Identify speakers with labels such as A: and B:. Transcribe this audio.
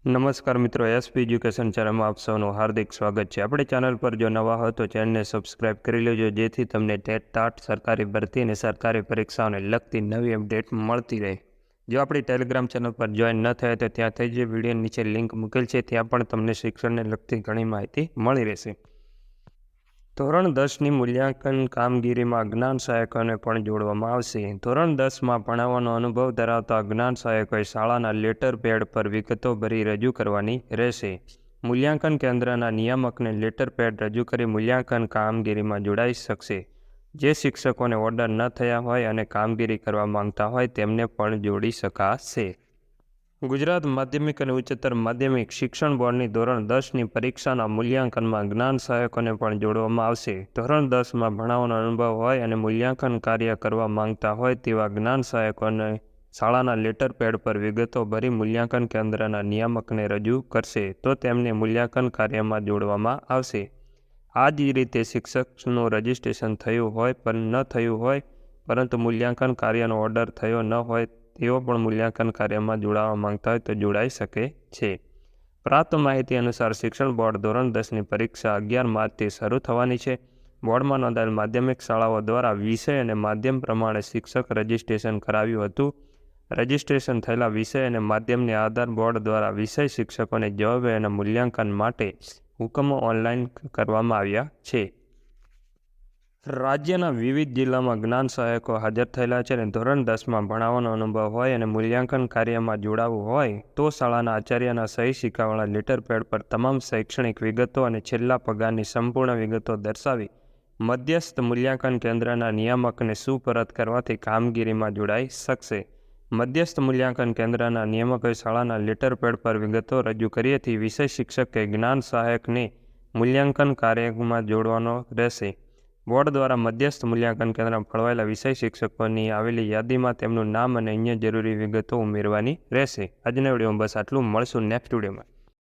A: નમસ્કાર મિત્રો, SP education ચેનલમાં આપ સૌનું હાર્દિક સ્વાગત છે। આપણી ચેનલ પર જો નવા હો તો ચેનલને સબસ્ક્રાઇબ કરી લેજો, જેથી તમને ટેટ ટાટ સરકારી ભરતી અને સરકારી પરીક્ષાઓને લગતી નવી અપડેટ મળતી રહે। જો આપણી ટેલિગ્રામ ચેનલ પર જોઈન ન થયા તો ત્યાં થઈ જે વિડીયો નીચે લિંક મૂકેલ છે, ત્યાં પણ તમને શિક્ષણને લગતી ઘણી માહિતી મળી રહેશે। ધોરણ 10ની મૂલ્યાંકન કામગીરીમાં જ્ઞાન સહાયકોને પણ જોડવામાં આવશે। ધોરણ 10માં ભણાવવાનો અનુભવ ધરાવતા જ્ઞાન સહાયકોએ શાળાના લેટર પેડ પર વિગતો ભરી રજૂ કરવાની રહેશે। મૂલ્યાંકન કેન્દ્રના નિયામકને લેટર પેડ રજૂ કરી મૂલ્યાંકન કામગીરીમાં જોડાઈ શકશે। જે શિક્ષકોને ઓર્ડર ન થયા હોય અને કામગીરી કરવા માંગતા હોય તેમને પણ જોડી શકાશે। ગુજરાત માધ્યમિક અને ઉચ્ચતર માધ્યમિક શિક્ષણ બોર્ડની ધોરણ 10ની પરીક્ષાના મૂલ્યાંકનમાં જ્ઞાન સહાયકોને પણ જોડવામાં આવશે। ધોરણ 10માં ભણાવવાનો અનુભવ હોય અને મૂલ્યાંકન કાર્ય કરવા માંગતા હોય તેવા જ્ઞાન સહાયકોને શાળાના લેટર પેડ પર વિગતો ભરી મૂલ્યાંકન કેન્દ્રના નિયામકને રજૂ કરશે તો તેમને મૂલ્યાંકન કાર્યમાં જોડવામાં આવશે। આ જ રીતે શિક્ષકનું રજિસ્ટ્રેશન થયું હોય પણ ન થયું હોય પરંતુ મૂલ્યાંકન કાર્યનો ઓર્ડર થયો ન હોય તેઓ પણ મૂલ્યાંકન કાર્યમાં જોડાવા માંગતા હોય તો જોડાઈ શકે છે। પ્રાપ્ત માહિતી અનુસાર શિક્ષણ બોર્ડ ધોરણ 10ની પરીક્ષા 11 માર્ચથી શરૂ થવાની છે। બોર્ડમાં નોંધાયેલ માધ્યમિક શાળાઓ દ્વારા વિષય અને માધ્યમ પ્રમાણે શિક્ષક રજિસ્ટ્રેશન કરાવ્યું હતું। રજિસ્ટ્રેશન થયેલા વિષય અને માધ્યમને આધાર બોર્ડ દ્વારા વિષય શિક્ષકોને જવાબ અને મૂલ્યાંકન માટે હુકમો ઓનલાઈન કરવામાં આવ્યા છે। રાજ્યના વિવિધ જિલ્લામાં જ્ઞાન સહાયકો હાજર થયેલા છે અને ધોરણ 10માં ભણાવવાનો અનુભવ હોય અને મૂલ્યાંકન કાર્યમાં જોડાવવું હોય તો શાળાના આચાર્યના સહી સિક્કાવાળા લેટર પેડ પર તમામ શૈક્ષણિક વિગતો અને છેલ્લા પગારની સંપૂર્ણ વિગતો દર્શાવી મધ્યસ્થ મૂલ્યાંકન કેન્દ્રના નિયામકને સુપરત કરવાથી કામગીરીમાં જોડાઈ શકશે। મધ્યસ્થ મૂલ્યાંકન કેન્દ્રના નિયામકોએ શાળાના લેટર પેડ પર વિગતો રજૂ કર્યાથી વિષય શિક્ષકે જ્ઞાન સહાયકને મૂલ્યાંકન કાર્યમાં જોડવાનો રહેશે। બોર્ડ દ્વારા મધ્યસ્થ મૂલ્યાંકન કેન્દ્રમાં ફાળવાયેલા વિષય શિક્ષકોની આવેલી યાદીમાં તેમનું નામ અને અન્ય જરૂરી વિગતો ઉમેરવાની રહેશે। આજના વિડીયોમાં બસ આટલું, મળશું નેક્સ્ટ વિડીયોમાં।